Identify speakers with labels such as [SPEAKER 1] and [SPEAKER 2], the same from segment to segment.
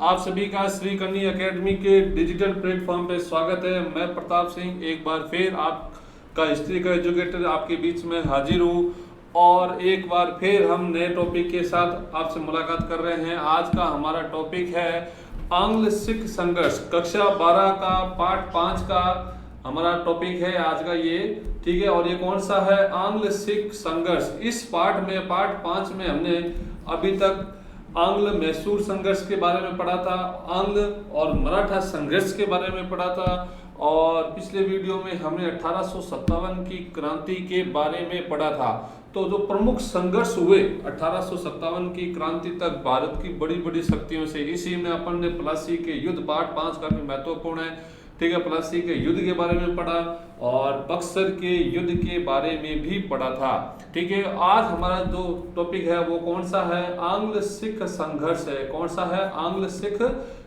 [SPEAKER 1] आप सभी का श्री कन्नी एकेडमी के डिजिटल प्लेटफॉर्म पे स्वागत है। मैं प्रताप सिंह एक बार फिर आपका हिस्ट्री का एजुकेटर आपके बीच में हाजिर हूँ और एक बार फिर हम नए टॉपिक के साथ आपसे मुलाकात कर रहे हैं। आज का हमारा टॉपिक है आंग्ल सिख संघर्ष, कक्षा 12 का पार्ट 5 का हमारा टॉपिक है आज का ये, ठीक है। और ये कौन सा है? आंग्ल सिख संघर्ष। इस पार्ट में पार्ट 5 में हमने अभी तक आंग्ल मैसूर संघर्ष के बारे में पढ़ा था, आंग्ल और मराठा संघर्ष के बारे में पढ़ा था और पिछले वीडियो में हमने 1857 की क्रांति के बारे में पढ़ा था। तो जो प्रमुख संघर्ष हुए 1857 की क्रांति तक भारत की बड़ी बड़ी शक्तियों से, इसी में अपन ने प्लासी के युद्ध पार्ट 5 का भी महत्वपूर्ण है, ठीक है। प्लासी के युद्ध के बारे में पढ़ा और बक्सर के युद्ध के बारे में भी पढ़ा था, ठीक है। आज हमारा जो टॉपिक है वो कौन सा है? आंग्ल सिख संघर्ष है। कौन सा है? आंग्ल सिख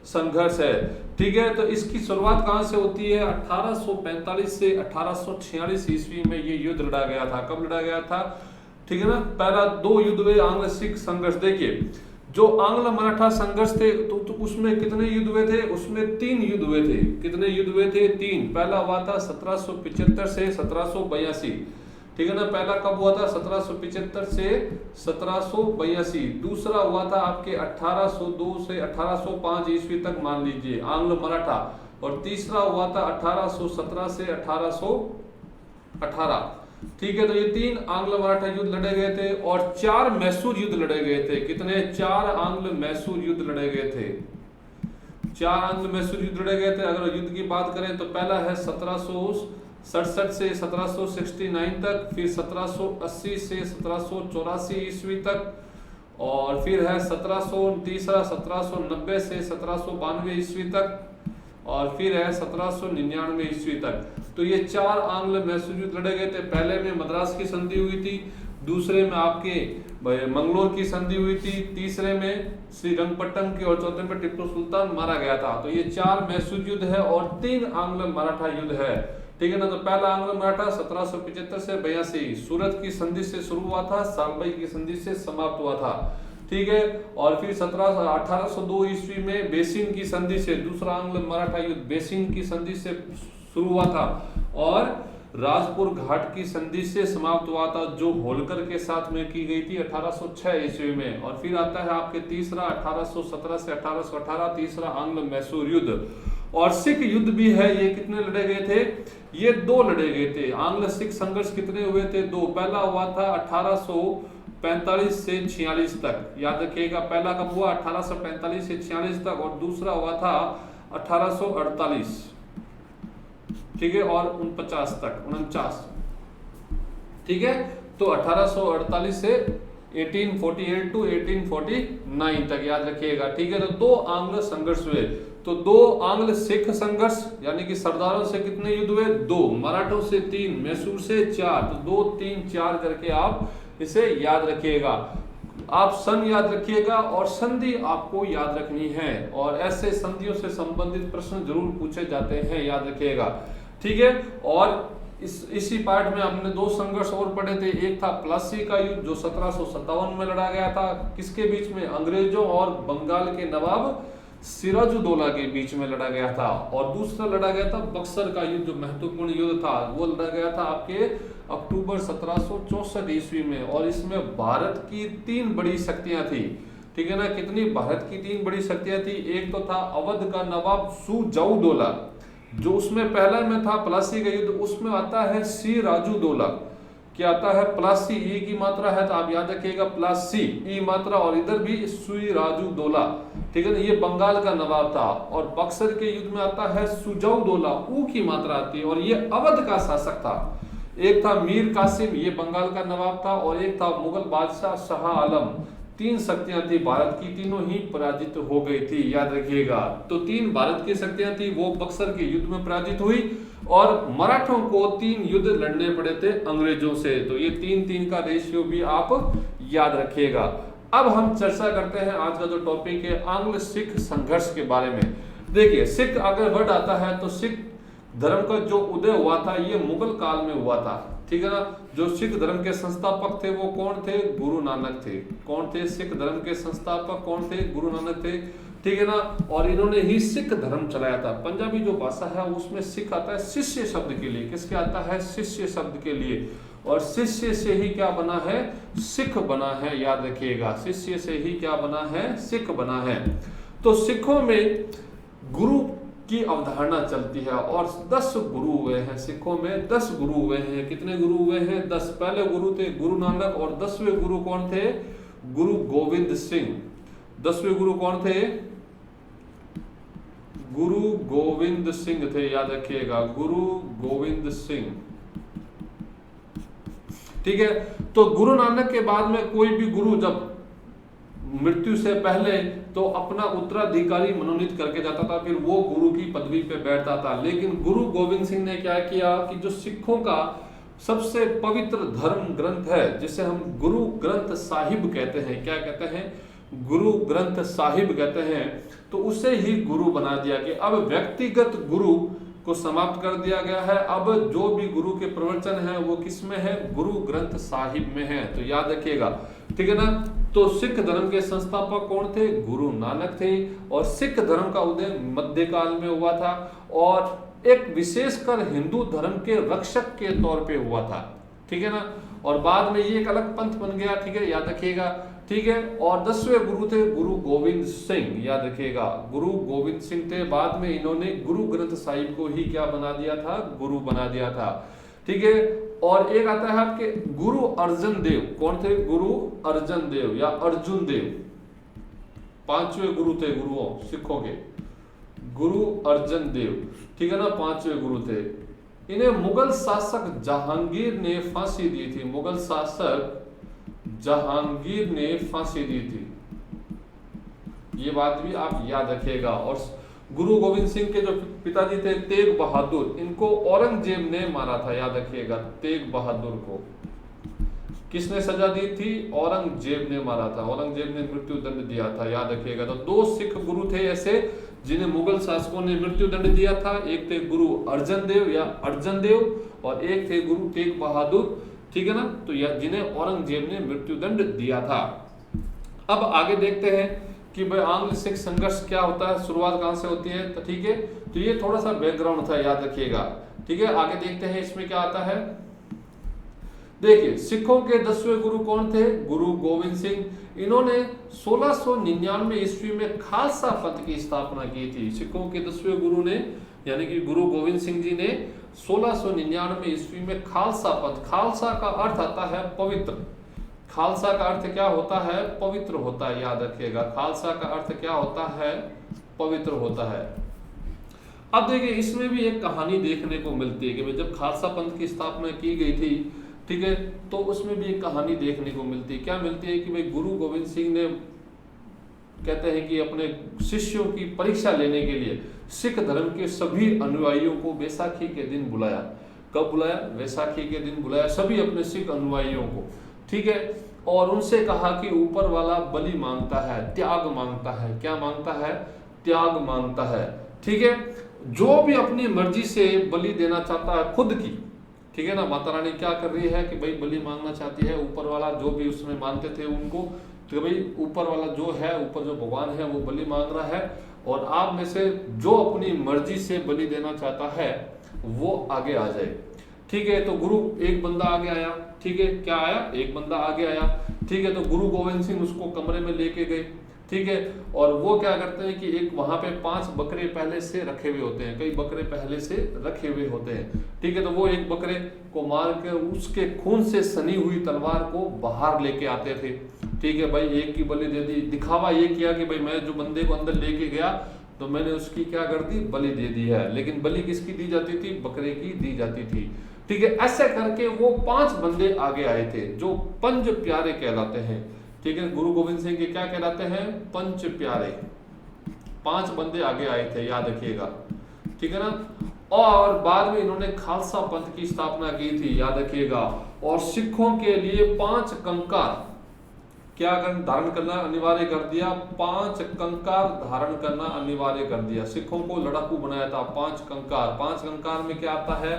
[SPEAKER 1] संघर्ष है, ठीक है। तो इसकी शुरुआत कहां से होती है? 1845 से 1846 ईस्वी में ये युद्ध लड़ा गया था। कब लड़ा गया था? ठीक है ना। पहला 2 युद्ध हुए आंग्ल सिख संघर्ष। देखिए, जो आंग्ल मराठा संघर्ष थे तो उसमें कितने युद्ध हुए थे? उसमें 3 युद्ध हुए थे। कितने युद्ध हुए थे? 3। पहला हुआ था 1775 से 1782, ठीक है ना। पहला कब हुआ था? 1775 से 1782। दूसरा हुआ था आपके 1802 से 1805 ईस्वी तक, मान लीजिए, आंग्ल मराठा। और तीसरा हुआ था 1817 से 1818, ठीक है। तो ये 3 आंग्ल मराठा युद्ध लड़े गए थे और 4 मैसूर युद्ध लड़े गए थे। कितने? 4 आंग्ल मैसूर युद्ध लड़े गए थे। 4 आंग्ल मैसूर युद्ध लड़े गए थे। अगर युद्ध की बात करें तो पहला है 1767 से 1769 तक, फिर 1780 से 1784 ईस्वी तक, और फिर है 1790 से 1792 ईस्वी तक, और फिर है 1799 ईस्वी तक। तो ये 4 आंग्ल मैसूर युद्ध लड़े गए थे। पहले में मद्रास की संधि हुई थी, दूसरे में आपके मंगलोर की संधि हुई थी, तीसरे में श्रीरंगपट्टम की, और चौथे में टिप्पू सुल्तान मारा गया था। तो ये 4 मैसूर युद्ध है और 3 आंग्ल मराठा युद्ध है, ठीक है ना। तो पहला आंग्ल मराठा 1775 से 82 सूरत की संधि से शुरू हुआ था, सालबई की संधि से समाप्त हुआ था, ठीक है। और फिर 1802 ईस्वी में बेसिन की संधि से दूसरा आंग्ल मराठा युद्ध बेसिन की संधि से शुरू हुआ था और राजपुर घाट की संधि से समाप्त हुआ था, जो होलकर के साथ में की गई थी 1806 ईस्वी में। और फिर आता है आपके तीसरा 1817 से 1818, तीसरा आंग्ल मैसूर युद्ध। और सिख युद्ध भी है। ये कितने लड़े गए थे? ये 2 लड़े गए थे। आंग्ल सिख संघर्ष कितने हुए थे? 2। पहला हुआ था 1845 से 46 तक, याद रखिएगा। पहला कब हुआ? 1845 से 46 तक, और दूसरा हुआ था 1848, ठीक है, और 49 तक, 49, ठीक है। तो 1848 से 1848 टू 1849 तक, याद रखिएगा, ठीक है। तो 2 आंग्ल संघर्ष हुए। तो 2 आंग्ल सिख संघर्ष, यानी कि सरदारों से कितने युद्ध हुए? 2, मराठों से 3, मैसूर से 4। तो 2, 3, 4 करके आप इसे याद रखिएगा। आप सन याद रखिएगा और संधि आपको याद रखनी है, और ऐसे संधियों से संबंधित प्रश्न जरूर पूछे जाते हैं, याद रखिएगा, ठीक है। और इसी पार्ट में हमने 2 संघर्ष और पढ़े थे। एक था प्लासी का युद्ध जो 1757 में लड़ा गया था। किसके बीच में? अंग्रेजों और बंगाल के नवाब सिराजुद्दौला के बीच में लड़ा गया था। और दूसरा लड़ा गया था बक्सर का युद्ध, जो महत्वपूर्ण युद्ध था, वो लड़ा गया था आपके अक्टूबर 1764 ईस्वी में। और इसमें भारत की 3 बड़ी शक्तियां थी, ठीक है ना। कितनी? भारत की 3 बड़ी शक्तियां थी। एक तो था अवध का नवाब सुजाउद्दौला, जो उसमें पहला में था प्लासी का युद्ध, उसमें आता है सिराजुद्दौला। क्या आता है? प्लासी, ई की मात्रा है तो आप याद रखिएगा, प्लासी ई मात्रा, और इधर भी सिराजुद्दौला, ठीक है ना। ये बंगाल का नवाब था। और बक्सर के युद्ध में आता है सुजाउद्दौला, ऊ की मात्रा आती है, और ये अवध का शासक था। एक था मीर कासिम, ये बंगाल का नवाब था, और एक था मुगल बादशाह शाह आलम। 3 शक्तियां थी भारत की, तीनों ही पराजित हो गई थी, याद रखिएगा। तो 3 भारत की शक्तियां थी, वो बक्सर के युद्ध में पराजित हुई, और मराठों को 3 युद्ध लड़ने पड़े थे अंग्रेजों से। तो ये 3-3 का रेशियो भी आप याद रखिएगा। अब हम चर्चा करते हैं आज का जो टॉपिक है आंग्ल सिख संघर्ष के बारे में। देखिए, सिख अगर वर्ड आता है तो सिख धर्म का जो उदय हुआ था ये मुगल काल में हुआ था, ठीक है ना। जो सिख धर्म के संस्थापक थे वो कौन थे? गुरु नानक थे। कौन थे? सिख धर्म के संस्थापक कौन थे? गुरु नानक थे। ठीक है ना। और इन्होंने ही सिख धर्म चलाया था। पंजाबी जो भाषा है उसमें सिख आता है शिष्य शब्द के लिए। किसके आता है? शिष्य शब्द के लिए। और शिष्य से ही क्या बना है? सिख बना है, याद रखिएगा। शिष्य से ही क्या बना है? सिख बना है। तो सिखों में गुरु की अवधारणा चलती है और 10 गुरु हुए हैं। सिखों में 10 गुरु हुए हैं। कितने गुरु हुए हैं? 10। पहले गुरु थे गुरु नानक और 10वें गुरु कौन थे? गुरु गोविंद सिंह। 10वें गुरु कौन थे? गुरु गोविंद सिंह थे, याद रखिएगा, गुरु गोविंद सिंह। ठीक है। तो गुरु नानक के बाद में कोई भी गुरु जब मृत्यु से पहले तो अपना उत्तराधिकारी मनोनीत करके जाता था, फिर वो गुरु की पदवी पे बैठता था। लेकिन गुरु गोविंद सिंह ने क्या किया कि जो सिखों का सबसे पवित्र धर्म ग्रंथ है, जिसे हम गुरु ग्रंथ साहिब कहते हैं, क्या कहते हैं? गुरु ग्रंथ साहिब कहते हैं, तो उसे ही गुरु बना दिया कि अब व्यक्तिगत गुरु को समाप्त कर दिया गया है। अब जो भी गुरु के प्रवचन है वो किस में है? गुरु ग्रंथ साहिब में है। तो याद रखिएगा, ठीक है ना। तो सिख धर्म के संस्थापक कौन थे? गुरु नानक थे। और सिख धर्म का उदय मध्यकाल में हुआ था और एक विशेषकर हिंदू धर्म के रक्षक के तौर पे हुआ था, ठीक है ना। और बाद में ये एक अलग पंथ बन गया, ठीक है, याद रखिएगा, ठीक है। और 10वें गुरु थे गुरु गोविंद सिंह, याद रखिएगा, गुरु गोविंद सिंह थे। बाद में इन्होंने गुरु ग्रंथ साहिब को ही क्या बना दिया था? गुरु बना दिया था, ठीक है। और एक आता है आपके गुरु अर्जन देव। कौन थे? गुरु अर्जन देव या अर्जुन देव। 5वें गुरु थे गुरुओं सिखों के, गुरु अर्जन देव, ठीक है ना, 5वें गुरु थे। इन्हें मुगल शासक जहांगीर ने फांसी दी थी। मुगल शासक जहांगीर ने फांसी दी थी, ये बात भी आप याद रखिएगा। और गुरु गोविंद सिंह के जो पिताजी थे तेग बहादुर, इनको औरंगजेब ने मारा था, याद रखिएगा। तेग बहादुर को किसने सजा दी थी? औरंगजेब ने मारा था। औरंगजेब ने मृत्यु दंड दिया था, याद रखिएगा। तो 2 सिख गुरु थे ऐसे जिन्हें मुगल शासकों ने मृत्यु दंड दिया था। एक थे गुरु अर्जन देव या अर्जन देव और एक थे गुरु तेग बहादुर, ठीक है ना। तो यह जिन्हें औरंगजेब ने मृत्यु दंड दिया था। अब आगे देखते हैं कि भाई आंग्ल सिख संघर्ष क्या होता है, शुरुआत कहां से होती है, तो ठीक है। तो ये थोड़ा सा बैकग्राउंड था, याद रखिएगा, ठीक है। आगे देखते हैं इसमें क्या आता है। देखिए, सिखों के 10वें गुरु कौन थे? गुरु गोविंद सिंह। इन्होंने 1699 ईस्वी में खालसा पंथ की स्थापना की थी। सिखों के 10वें गुरु ने, यानी कि गुरु गोविंद सिंह जी ने 1699 ईस्वी में खालसा पंथ, खालसा का अर्थ आता है पवित्र। खालसा का अर्थ क्या होता है? पवित्र होता है, याद रखिएगा। खालसा का अर्थ क्या होता है? पवित्र होता है। अब देखिए, इसमें भी एक कहानी देखने को मिलती है कि जब खालसा पंथ की स्थापना की गई थी, ठीक है, तो उसमें भी एक कहानी देखने को मिलती है। क्या मिलती है कि भाई गुरु गोविंद सिंह ने, कहते हैं कि अपने शिष्यों की परीक्षा लेने के लिए सिख धर्म के सभी अनुयायियों को बैसाखी के दिन बुलाया। कब बुलाया? बैसाखी के दिन बुलाया सभी अपने सिख अनुयायियों को, ठीक है। और उनसे कहा कि ऊपर वाला बलि मांगता है, त्याग मांगता है। क्या मांगता है? त्याग मांगता है, ठीक है। जो भी अपनी मर्जी से बलि देना चाहता है खुद की, ठीक है ना। माता रानी क्या कर रही है कि भाई बलि मांगना चाहती है। ऊपर वाला जो भी उसमें मानते थे उनको, तो भाई ऊपर वाला जो है, ऊपर जो भगवान है वो बलि मांग रहा है और आप में से जो अपनी मर्जी से बलि देना चाहता है वो आगे आ जाए, ठीक है। तो गुरु एक बंदा आगे आया, ठीक है। क्या आया? एक बंदा आगे आया, ठीक है। तो गुरु गोविंद सिंह उसको कमरे में लेके गए, ठीक है। और वो क्या करते हैं कि एक वहां पे 5 बकरे पहले से रखे हुए होते हैं, कई बकरे पहले से रखे हुए होते हैं, ठीक है। तो वो एक बकरे को मार के उसके खून से सनी हुई तलवार को बाहर लेके आते थे, ठीक है। भाई एक की बलि दे दी, दिखावा ये किया कि भाई मैं जो बंदे को अंदर लेके गया तो मैंने उसकी क्या कर दी? बलि दे दी है। लेकिन बलि किसकी दी जाती थी? बकरे की दी जाती थी, ठीक है। ऐसे करके वो 5 बंदे आगे आए थे जो पंच प्यारे कहलाते हैं, ठीक है। गुरु गोविंद सिंह के क्या कहलाते हैं? पंच प्यारे। 5 बंदे आगे आए थे, याद रखिएगा, ठीक है ना। और बाद में इन्होंने खालसा पंथ की स्थापना की थी, याद रखिएगा। और सिखों के लिए 5 कंकार क्या धारण करना अनिवार्य कर दिया? 5 कंकार धारण करना अनिवार्य कर दिया। सिखों को लड़ाकू बनाया था। 5 कंकार। 5 कंकार में क्या आता है?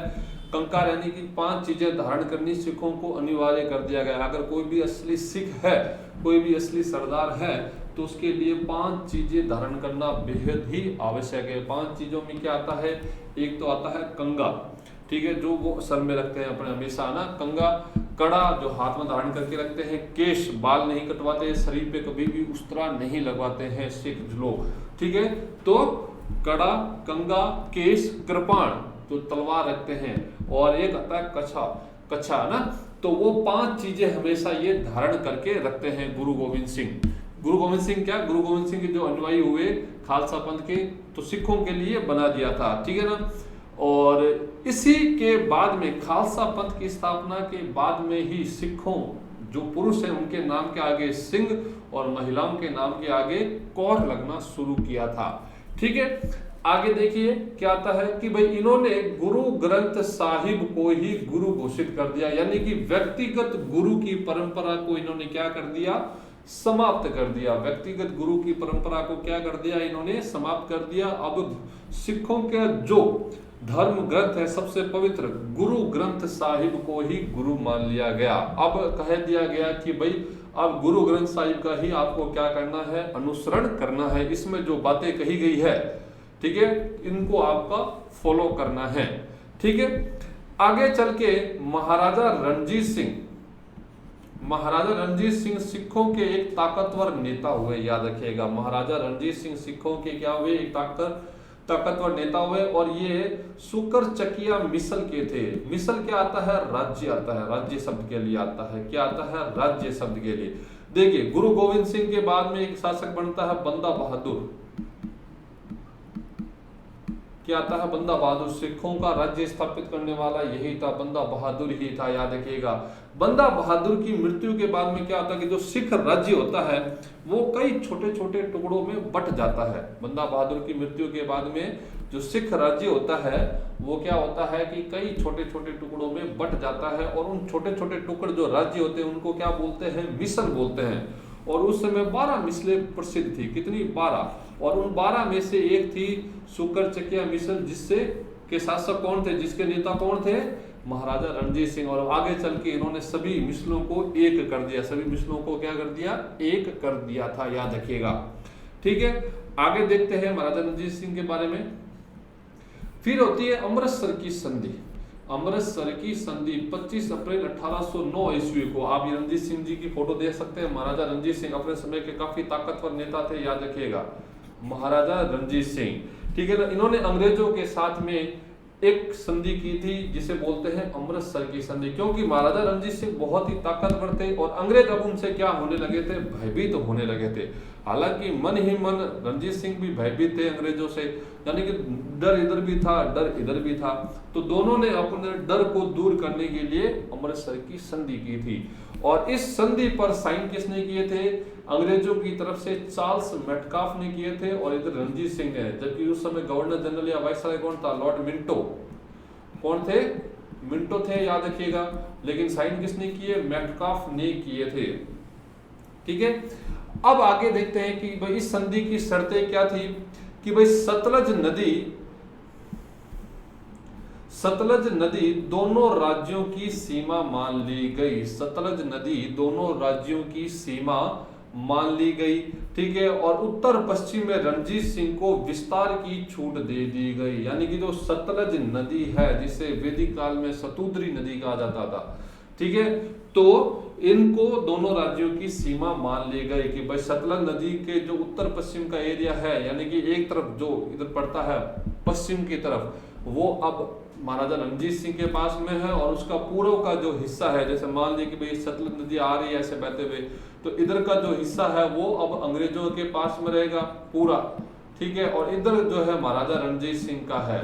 [SPEAKER 1] कंकार यानी कि 5 चीजें धारण करनी सिखों को अनिवार्य कर दिया गया। अगर कोई भी असली सिख है, कोई भी असली सरदार है, तो उसके लिए 5 चीजें धारण करना बेहद ही आवश्यक है। 5 चीजों में क्या आता है, एक तो आता है कंगा, ठीक है, जो वो सर में रखते हैं अपने हमेशा ना, कंगा। कड़ा जो हाथ में धारण करके रखते हैं। केश, बाल नहीं कटवाते, शरीर पे कभी भी उस तरह नहीं लगवाते हैं सिख लोग, ठीक है। तो कड़ा, कंगा, केश, कृपाण जो तलवार रखते हैं, और एक आता है कछा, कछा ना, तो वो 5 चीजें हमेशा ये धारण करके रखते हैं गुरु गोविंद सिंह। गुरु गोविंद सिंह क्या, गुरु गोविंद सिंह के जो अनुयायी हुए खालसा पंथ के, तो सिखों के लिए बना दिया था, ठीक है ना। और इसी के बाद में खालसा पंथ की स्थापना के बाद में ही सिखों जो पुरुष हैं उनके नाम के आगे सिंह और महिलाओं के नाम के आगे कौर लगना शुरू किया था, ठीक है। आगे देखिए क्या आता है कि भाई इन्होंने गुरु ग्रंथ साहिब को ही गुरु घोषित कर दिया, यानी कि व्यक्तिगत गुरु की परंपरा को इन्होंने क्या कर दिया, समाप्त कर दिया। व्यक्तिगत गुरु की परंपरा को क्या कर दिया इन्होंने, समाप्त कर दिया। अब सिखों के जो धर्म ग्रंथ है सबसे पवित्र गुरु ग्रंथ साहिब को ही गुरु मान लिया गया। अब कह दिया गया कि भाई अब गुरु ग्रंथ साहिब का ही आपको क्या करना है, अनुसरण करना है। इसमें जो बातें कही गई है, ठीक है, इनको आपका फॉलो करना है, ठीक है। आगे चल के महाराजा रणजीत सिंह, महाराजा रणजीत सिंह सिखों के एक ताकतवर नेता हुए, याद रखिएगा। महाराजा रणजीत सिंह सिखों के क्या हुए, एक ताकतवर नेता हुए, और ये सुकर चकिया मिसल के थे। मिसल क्या आता है, राज्य आता है, राज्य शब्द के लिए आता है, क्या आता है, राज्य शब्द के लिए। देखिए गुरु गोविंद सिंह के बाद में एक शासक बनता है बंदा बहादुर, क्या आता है, बंदा बहादुर। सिखों का राज्य स्थापित करने वाला यही था, बंदा बहादुर ही था, याद रखिएगा। बंदा बहादुर की मृत्यु के बाद में क्या होता है कि जो सिख राज्य होता है वो कई छोटे छोटे टुकड़ों में बट जाता है। बंदा बहादुर की मृत्यु के बाद में जो सिख राज्य होता है वो क्या होता है कि कई छोटे छोटे टुकड़ों में बट जाता है, और उन छोटे छोटे टुकड़ जो राज्य होते हैं उनको क्या बोलते हैं, मिसल बोलते हैं। और उस समय 12 मिसलें प्रसिद्ध थी, कितनी, 12, और उन 12 में से एक थी सुकर चकिया मिसल, जिससे के शासक कौन थे, जिसके नेता कौन थे, महाराजा रणजीत सिंह। और आगे चल के इन्होंने सभी मिसलों को एक कर दिया, सभी मिसलों को क्या कर दिया, एक कर दिया था, याद रखिएगा, ठीक है। आगे देखते हैं महाराजा रणजीत सिंह के बारे में। फिर होती है अमृतसर की संधि। अमृतसर की संधि 25 अप्रैल 1809 ईस्वी को, आप रणजीत सिंह जी की फोटो देख सकते हैं। महाराजा रणजीत सिंह अपने समय के काफी ताकतवर नेता थे, याद रखिएगा, महाराजा रणजीत सिंह, ठीक है ना। इन्होंने अंग्रेजों के साथ में एक संधि की थी जिसे बोलते हैं अमृतसर की संधि, क्योंकि महाराजा रणजीत सिंह बहुत ही ताकतवर थे और अंग्रेज अब उनसे क्या होने लगे थे, भयभीत तो होने लगे थे। हालांकि मन ही मन रणजीत सिंह भी भयभीत थे अंग्रेजों से, यानी कि डर इधर भी था, डर इधर भी था। तो दोनों ने अपने डर को दूर करने के लिए अमृतसर की संधि की थी। और इस संधि पर साइन किसने किए थे, अंग्रेजों की तरफ से चार्ल्स मेटकाफ ने किए थे और इधर रणजीत सिंह ने। जबकि उस समय गवर्नर जनरल या वाइसराय कौन था, लॉर्ड मिंटो, कौन थे, मिंटो थे, याद रखिएगा। लेकिन साइन किसने किए, मेटकाफ ने किए थे, ठीक है। अब आगे देखते हैं कि भाई इस संधि की शर्तें क्या थी, कि भाई सतलज नदी दोनों राज्यों की सीमा मान ली गई। सतलज नदी दोनों राज्यों की सीमा मान ली गई, ठीक है। और उत्तर पश्चिम में रणजीत सिंह को विस्तार की छूट दे दी गई, यानी कि जो सतलज नदी है जिसे वैदिक काल में शतुद्री नदी कहा जाता था, ठीक है। तो इनको दोनों राज्यों की सीमा मान ली गई कि भाई सतलज नदी के जो उत्तर पश्चिम का एरिया है, यानी कि एक तरफ जो इधर पड़ता है पश्चिम की तरफ, वो अब महाराजा रणजीत सिंह के पास में है। और उसका पूर्व का जो हिस्सा है, जैसे मान लीजिए कि भाई सतलज नदी आ रही है ऐसे बहते हुए, तो इधर का जो हिस्सा है वो अब अंग्रेजों के पास में रहेगा पूरा, ठीक है। और इधर जो है महाराजा रणजीत सिंह का है,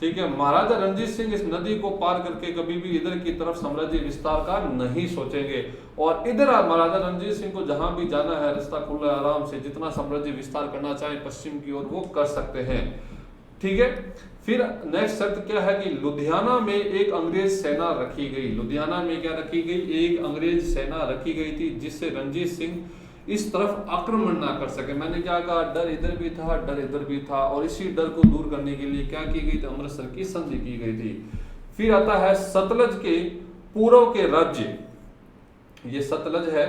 [SPEAKER 1] ठीक है। महाराजा रणजीत सिंह इस नदी को पार करके कभी भी इधर की तरफ साम्राज्य विस्तार का नहीं सोचेंगे। और इधर महाराजा रणजीत सिंह को जहां भी जाना है रास्ता खुला, आराम से जितना साम्राज्य विस्तार करना चाहे पश्चिम की ओर वो कर सकते हैं, ठीक है। फिर नेक्स्ट शर्त क्या है कि लुधियाना में एक अंग्रेज सेना रखी गई। लुधियाना में क्या रखी गई, एक अंग्रेज सेना रखी गई थी, जिससे रणजीत सिंह इस तरफ आक्रमण ना कर सके। मैंने क्या कहा, डर इधर भी था, डर इधर भी था, और इसी डर को दूर करने के लिए क्या की गई थी, अमृतसर की संधि की गई थी। फिर आता है सतलज के पूर्व के राज्य, ये सतलज है,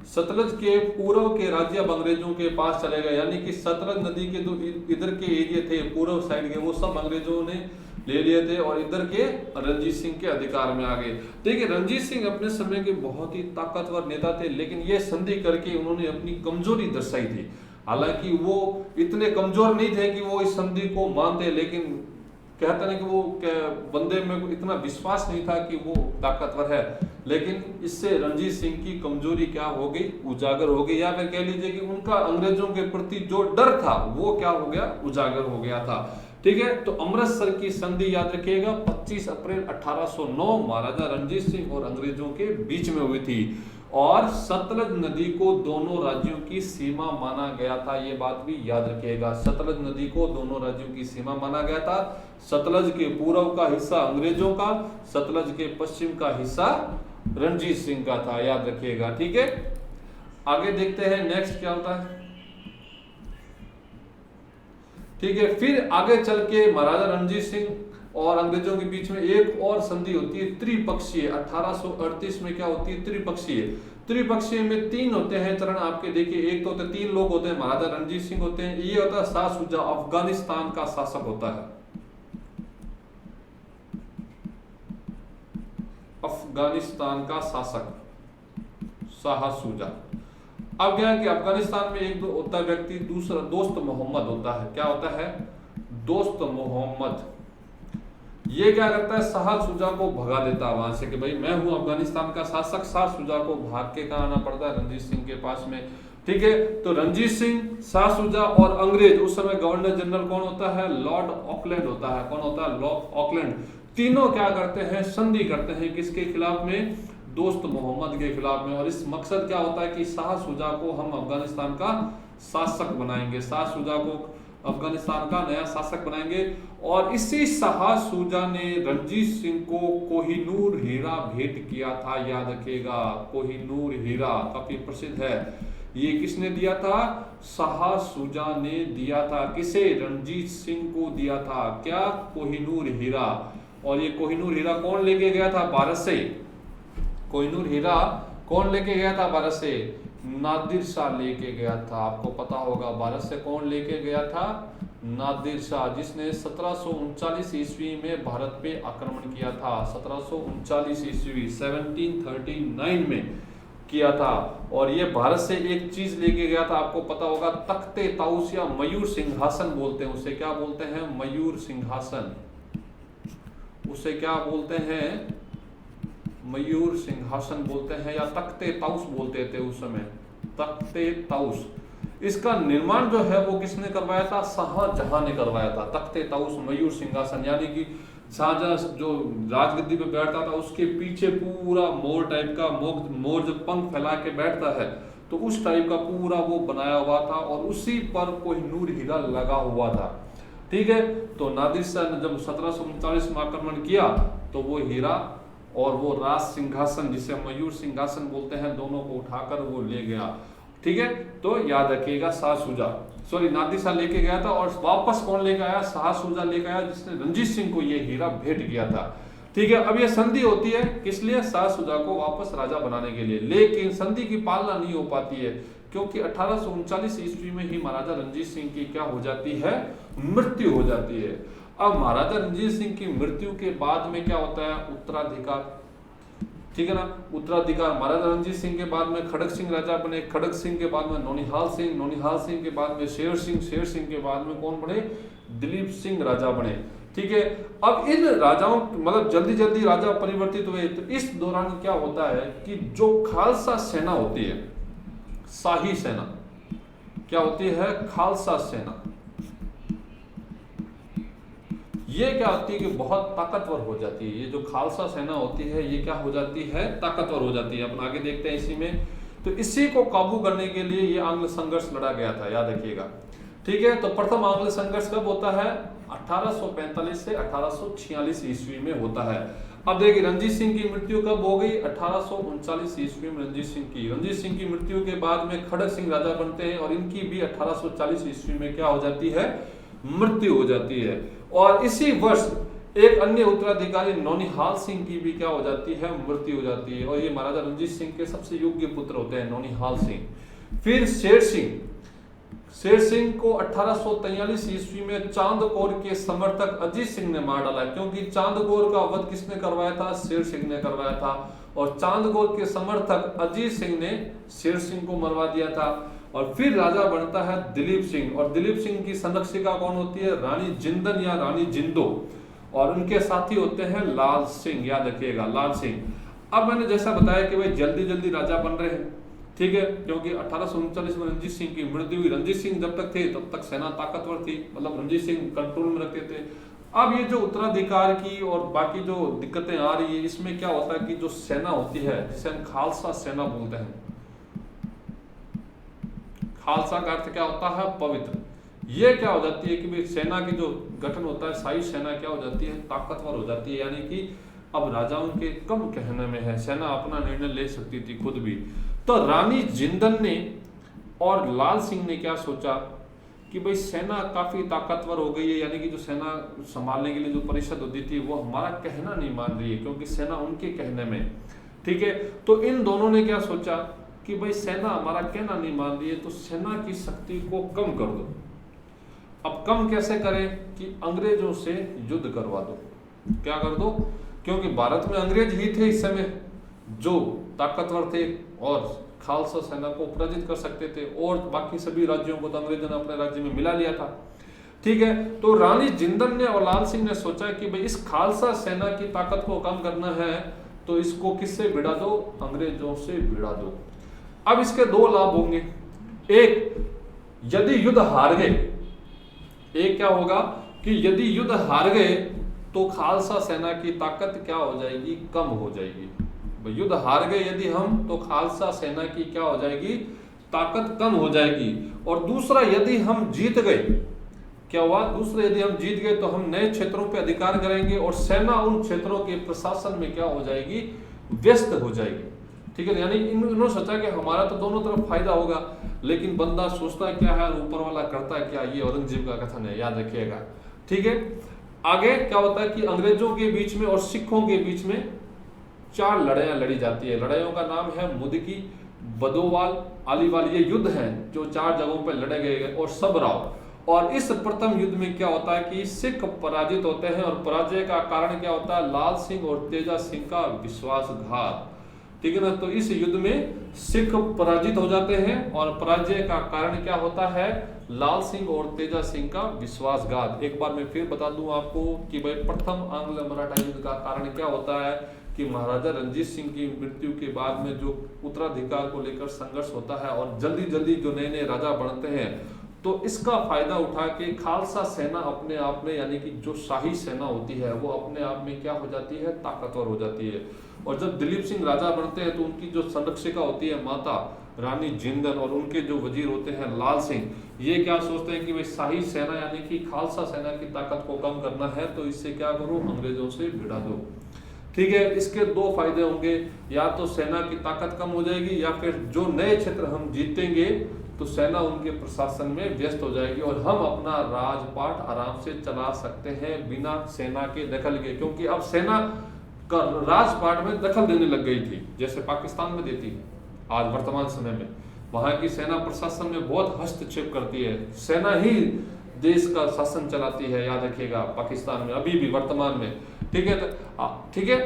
[SPEAKER 1] सतलज के पूर्व के राज्य अब अंग्रेजों के पास चले गए, यानी कि सतलज नदी के जो इधर के एरिया थे पूर्व साइड के, वो सब अंग्रेजों ने ले लिए थे और इधर के रणजीत सिंह के अधिकार में आ गए। देखिए रणजीत सिंह अपने समय के बहुत ही ताकतवर नेता थे, लेकिन ये संधि करके उन्होंने अपनी कमजोरी दर्शाई थी। हालांकि वो इतने कमजोर नहीं थे कि वो इस संधि को मानते, लेकिन कहते हैं कि वो बंदे में इतना विश्वास नहीं था कि वो ताकतवर है, लेकिन इससे रणजीत सिंह की कमजोरी क्या हो गई, उजागर हो गई, या फिर कह लीजिए कि उनका अंग्रेजों के प्रति जो डर था वो क्या हो गया, उजागर हो गया था। ठीक है, तो अमृतसर की संधि याद रखिएगा 25 अप्रैल 1809 महाराजा रणजीत सिंह और अंग्रेजों के बीच में हुई थी, और सतलज नदी को दोनों राज्यों की सीमा माना गया था। ये बात भी याद रखिएगा, सतलज नदी को दोनों राज्यों की सीमा माना गया था। सतलज के पूर्व का हिस्सा अंग्रेजों का, सतलज के पश्चिम का हिस्सा रणजीत सिंह का था, याद रखिएगा। ठीक है, आगे देखते हैं नेक्स्ट क्या होता है। ठीक है, फिर आगे चल के महाराजा रणजीत सिंह और अंग्रेजों के बीच में एक और संधि होती है त्रिपक्षीय। 1838 में क्या होती है, त्रिपक्षीय। त्रिपक्षीय में 3 होते हैं चरण आपके, देखिए एक तो होते 3 लोग होते हैं, महाराजा रणजीत सिंह होते हैं, ये होता है शाह शुजा, अफगानिस्तान का शासक होता है, अफगानिस्तान का शासक शाह शुजा। अब क्या है कि अफगानिस्तान में एक होता है व्यक्ति, दूसरा दोस्त मोहम्मद होता है। क्या होता है, दोस्त मोहम्मद। ये क्या करता है, शाह शुजा को भगा देता है वहां से कि भाई मैं हूं अफगानिस्तान का शासक। शाह शुजा को भाग के कहां आना पड़ता है, रणजीत सिंह के पास में। ठीक है, तो रणजीत सिंह, शाह शुजा और अंग्रेज, उस समय गवर्नर जनरल कौन होता है, लॉर्ड ऑकलैंड होता है। कौन होता है, लॉर्ड ऑकलैंड। तीनों क्या करते हैं, संधि करते हैं, किसके खिलाफ में, दोस्त मोहम्मद के खिलाफ में। और इस मकसद क्या होता है कि शाह शुजा को हम अफगानिस्तान का शासक बनाएंगे, शाह शुजा को अफगानिस्तान का नया शासक बनाएंगे। और इसी शाह शुजा ने रणजीत सिंह को कोहिनूर हीरा भेंट किया था, याद रखिएगा, कोहिनूर हीरा काफी प्रसिद्ध है। ये किसने दिया था, शाह शुजा ने दिया था, किसे, रणजीत सिंह को दिया था, क्या, कोहिनूर हीरा। और ये कोहिनूर हीरा कौन लेके गया था भारत से, कोहिनूर हीरा कौन लेके गया था भारत से, नादिर शाह लेके गया था। आपको पता होगा भारत से कौन लेके गया था, नादिर शाह, जिसने 1739 ईस्वी में भारत पे आक्रमण किया था। 1739 ईस्वी 1739 में किया था। और ये भारत से एक चीज लेके गया था, आपको पता होगा, तख्ते ताउस या मयूर सिंहासन बोलते हैं उसे, क्या बोलते हैं, मयूर सिंहासन, उसे क्या बोलते हैं, मयूर सिंहासन बोलते हैं, या तख्ते ताउस बोलते थे उस समय, तख्ते ताउस। इसका निर्माण जो है वो किसने करवाया था, शाहजहां ने करवाया था। तख्ते ताउस, मयूर सिंहासन, यानी कि शाहजहां जो राजगद्दी पे बैठता था उसके पीछे पूरा मोर टाइप का, मोर जब पंख फैला के बैठता है तो उस टाइप का पूरा वो बनाया हुआ था, और उसी पर कोहिनूर हीरा लगा हुआ था। ठीक है, तो नादिर शाह ने जब 1739 में आक्रमण किया तो वो हीरा और वो राज सिंहासन, जिसे मयूर सिंहासन बोलते हैं, दोनों को उठाकर वो ले गया। ठीक है, तो याद रखिएगा, शाह शुजा, सॉरी नादिर शाह लेके गया था, और वापस कौन लेके आया, शाह शुजा लेके आया, जिसने रणजीत सिंह को ये हीरा भेंट किया था। ठीक है, अब ये संधि होती है किस लिए, शाह शुजा को वापस राजा बनाने के लिए। लेकिन संधि की पालना नहीं हो पाती है, क्योंकि 1839 ईस्वी में ही महाराजा रणजीत सिंह की क्या हो जाती है, मृत्यु हो जाती है। अब महाराजा रणजीत सिंह की मृत्यु के बाद में क्या होता है, उत्तराधिकार। ठीक है ना, उत्तराधिकार, महाराजा रणजीत सिंह के बाद में खड़क सिंह राजा बने, खड़क सिंह के बाद में नौनिहाल सिंह, नौनिहाल सिंह के बाद में शेर सिंह, शेर सिंह के बाद में कौन बने, दिलीप सिंह राजा बने। ठीक है, अब इन राजाओं मतलब जल्दी जल्दी राजा परिवर्तित हुए। तो इस दौरान क्या होता है कि जो खालसा सेना होती है, शाही सेना, क्या होती है, खालसा सेना, ये क्या होती है कि बहुत ताकतवर हो जाती है। ये जो खालसा सेना होती है ये क्या हो जाती है, ताकतवर हो जाती है। अपन आगे देखते हैं इसी में। तो इसी को काबू करने के लिए ये आंग्ल संघर्ष लड़ा गया था, याद रखिएगा। ठीक है, तो प्रथम आंग्ल संघर्ष कब होता है, 1845 से 1846 ईस्वी में होता है। अब देखिए रणजीत सिंह की मृत्यु कब हो गई, 1839 ईस्वी में रणजीत सिंह की। रणजीत सिंह की मृत्यु के बाद में खड़क सिंह राजा बनते हैं, और इनकी भी 1840 ईस्वी में क्या हो जाती है, मृत्यु हो जाती है। और इसी वर्ष एक अन्य उत्तराधिकारी नौनिहाल सिंह की भी क्या हो जाती है, मृत्यु हो जाती है, और ये महाराजा रणजीत सिंह के सबसे योग्य पुत्र होते हैं, नौनिहाल सिंह। फिर शेर सिंह को 1843 ईस्वी में चांदकौर के समर्थक अजीत सिंह ने मार डाला, क्योंकि चांदकौर का वध किसने करवाया था, शेर सिंह ने करवाया था, और चांदकौर के समर्थक अजीत सिंह ने शेर सिंह को मरवा दिया था। और फिर राजा बनता है दिलीप सिंह, और दिलीप सिंह की संरक्षिका कौन होती है, रानी जिंदन या रानी जिंदो, और उनके साथी होते हैं लाल सिंह, याद रखिएगा लाल सिंह। अब मैंने जैसा बताया कि भाई जल्दी जल्दी राजा बन रहे हैं, ठीक है, क्योंकि 1839 में रणजीत सिंह की मृत्यु हुई। रणजीत सिंह जब तक थे तब तक सेना ताकतवर थी, मतलब रणजीत सिंह कंट्रोल में रखते थे। अब ये जो उत्तराधिकार की और बाकी जो दिक्कतें आ रही है, इसमें क्या होता है कि जो सेना होती है, जिसे हम खालसा सेना बोलते हैं, खालसा का अर्थ क्या होता है, पवित्र। ये क्या हो जाती है कि भाई सेना की जो गठन होता है, शाही सेना क्या हो जाती है, ताकतवर हो जाती है, यानी कि अब राजाओं के कम कहने में है, सेना अपना निर्णय ले सकती थी खुद भी। तो रानी जिंदन ने और लाल सिंह ने क्या सोचा कि भाई सेना काफी ताकतवर हो गई है, यानी कि जो सेना संभालने के लिए जो परिषद होती थी वो हमारा कहना नहीं मान रही है, क्योंकि सेना उनके कहने में, ठीक है। तो इन दोनों ने क्या सोचा कि भाई सेना हमारा कहना नहीं मान रही है, तो सेना की शक्ति को कम कर दो। अब कम कैसे करें कि अंग्रेजों से युद्ध करवा दो। क्या कर दो, क्योंकि भारत में अंग्रेज ही थे इस समय जो ताकतवर थे और खालसा सेना को पराजित कर सकते थे, और बाकी सभी राज्यों को तो अंग्रेजों ने अपने राज्य में मिला लिया था, ठीक है। तो रानी जिंदन ने और लाल सिंह ने सोचा कि भाई इस खालसा सेना की ताकत को कम करना है, तो इसको किससे भिड़ा दो, अंग्रेजों से भिड़ा दो। अब इसके दो लाभ होंगे। एक, यदि युद्ध हार गए, एक क्या होगा कि यदि युद्ध हार गए तो खालसा सेना की ताकत क्या हो जाएगी, कम हो जाएगी। युद्ध हार गए यदि हम, तो खालसा सेना की क्या हो जाएगी, ताकत कम हो जाएगी। और दूसरा, यदि हम जीत गए, क्या हुआ, दूसरा यदि हम जीत गए तो हम नए क्षेत्रों पर अधिकार करेंगे और सेना उन क्षेत्रों के प्रशासन में क्या हो जाएगी, व्यस्त हो जाएगी, ठीक है। यानी इन्होंने सोचा कि हमारा तो दोनों तरफ फायदा होगा, लेकिन बंदा सोचता क्या है, ऊपर वाला करता क्या, ये औरंगजेब का कथन है, याद रखिएगा, ठीक है। आगे क्या होता है कि अंग्रेजों के बीच में और सिखों के बीच में 4 लड़ाइयां लड़ी जाती है। लड़ाइयों का नाम है मुदकी, बदोवाल, आलीवाल, ये युद्ध हैं जो 4 जगहों पर लड़े गए, और सबराव। और इस प्रथम युद्ध में क्या होता है कि सिख पराजित होते हैं, और पराजय का कारण क्या होता है, लाल सिंह और तेजा सिंह का विश्वासघात, ठीक है ना। तो इस युद्ध में सिख पराजित हो जाते हैं, और पराजय का कारण क्या होता है, लाल सिंह और तेजा सिंह का विश्वासघात। एक बार मैं फिर बता दूं आपको कि भाई प्रथम आंग्ल मराठा युद्ध का कारण क्या होता है कि महाराजा रणजीत सिंह की मृत्यु के बाद में जो उत्तराधिकार को लेकर संघर्ष होता है, और जल्दी जल्दी जो नए नए राजा बनते हैं, तो इसका फायदा उठा के खालसा सेना अपने आप में, यानी कि जो शाही सेना होती है वो अपने आप में क्या हो जाती है, ताकतवर हो जाती है। और जब दिलीप सिंह राजा बनते हैं तो उनकी जो संरक्षिका होती है माता रानी जिंदन, और उनके जो वजीर होते हैं लाल सिंह, ये क्या सोचते हैं कि भाई शाही सेना यानी कि खालसा सेना की ताकत को कम करना है, तो इससे क्या करो, अंग्रेजों से भिड़ा दो, ठीक है। इसके 2 फायदे होंगे, या तो सेना की ताकत कम हो जाएगी, या फिर जो नए क्षेत्र हम जीतेंगे तो सेना उनके प्रशासन में व्यस्त हो जाएगी, और हम अपना राजपाट आराम से चला सकते हैं बिना सेना के दखल के, क्योंकि अब सेना का राजपाट में दखल देने लग गई थी, जैसे पाकिस्तान में देती है आज वर्तमान समय में। वहां की सेना प्रशासन में बहुत हस्तक्षेप करती है, सेना ही देश का शासन चलाती है, याद रखिएगा, पाकिस्तान में अभी भी वर्तमान में, ठीक है। ठीक है,